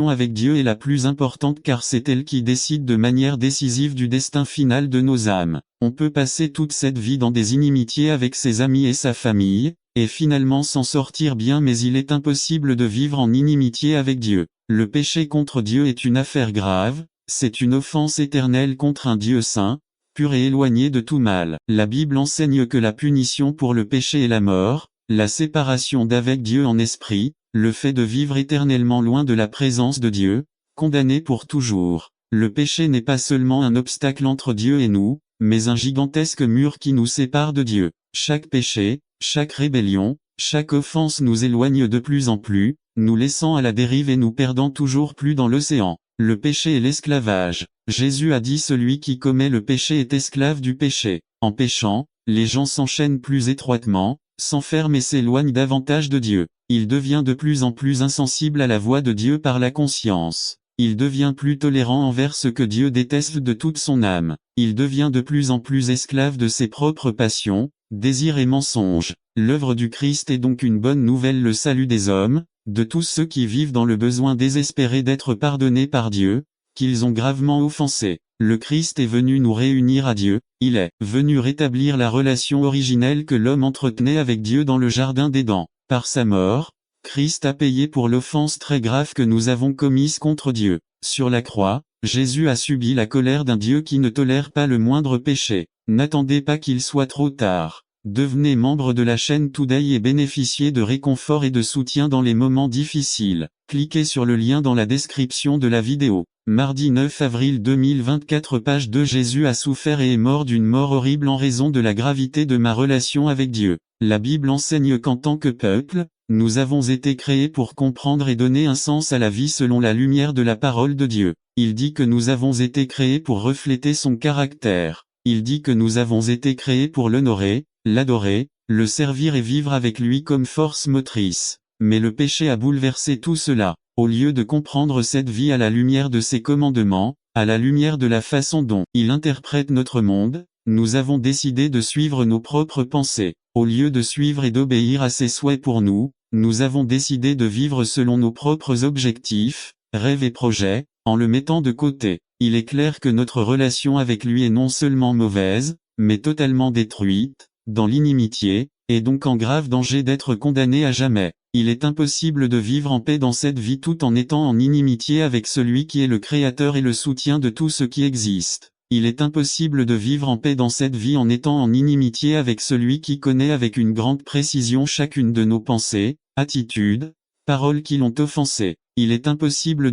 avec Dieu est la plus importante car c'est elle qui décide de manière décisive du destin final de nos âmes. On peut passer toute cette vie dans des inimitiés avec ses amis et sa famille, et finalement s'en sortir bien, mais il est impossible de vivre en inimitié avec Dieu. Le péché contre Dieu est une affaire grave, c'est une offense éternelle contre un Dieu saint, pur et éloigné de tout mal. La Bible enseigne que la punition pour le péché est la mort, la séparation d'avec Dieu en esprit, le fait de vivre éternellement loin de la présence de Dieu, condamné pour toujours. Le péché n'est pas seulement un obstacle entre Dieu et nous, mais un gigantesque mur qui nous sépare de Dieu. Chaque péché, chaque rébellion, chaque offense nous éloigne de plus en plus, nous laissant à la dérive et nous perdant toujours plus dans l'océan. Le péché est l'esclavage. Jésus a dit: celui qui commet le péché est esclave du péché. En péchant, les gens s'enchaînent plus étroitement, s'enferment et s'éloignent davantage de Dieu. Il devient de plus en plus insensible à la voix de Dieu par la conscience. Il devient plus tolérant envers ce que Dieu déteste de toute son âme. Il devient de plus en plus esclave de ses propres passions, désirs et mensonges. L'œuvre du Christ est donc une bonne nouvelle, le salut des hommes, de tous ceux qui vivent dans le besoin désespéré d'être pardonnés par Dieu, qu'ils ont gravement offensé. Le Christ est venu nous réunir à Dieu, il est venu rétablir la relation originelle que l'homme entretenait avec Dieu dans le jardin d'Éden. Par sa mort, Christ a payé pour l'offense très grave que nous avons commise contre Dieu. Sur la croix, Jésus a subi la colère d'un Dieu qui ne tolère pas le moindre péché. N'attendez pas qu'il soit trop tard. Devenez membre de la chaîne Today et bénéficiez de réconfort et de soutien dans les moments difficiles. Cliquez sur le lien dans la description de la vidéo. Mardi 9 avril 2024, page 2. Jésus a souffert et est mort d'une mort horrible en raison de la gravité de ma relation avec Dieu. La Bible enseigne qu'en tant que peuple, nous avons été créés pour comprendre et donner un sens à la vie selon la lumière de la parole de Dieu. Il dit que nous avons été créés pour refléter son caractère. Il dit que nous avons été créés pour l'honorer, l'adorer, le servir et vivre avec lui comme force motrice. Mais le péché a bouleversé tout cela. Au lieu de comprendre cette vie à la lumière de ses commandements, à la lumière de la façon dont il interprète notre monde, nous avons décidé de suivre nos propres pensées. Au lieu de suivre et d'obéir à ses souhaits pour nous, nous avons décidé de vivre selon nos propres objectifs, rêves et projets, en le mettant de côté. Il est clair que notre relation avec lui est non seulement mauvaise, mais totalement détruite, dans l'inimitié, et donc en grave danger d'être condamné à jamais. Il est impossible de vivre en paix dans cette vie tout en étant en inimitié avec celui qui est le créateur et le soutien de tout ce qui existe. Il est impossible de vivre en paix dans cette vie en étant en inimitié avec celui qui connaît avec une grande précision chacune de nos pensées, attitudes, paroles qui l'ont offensé. Il est impossible de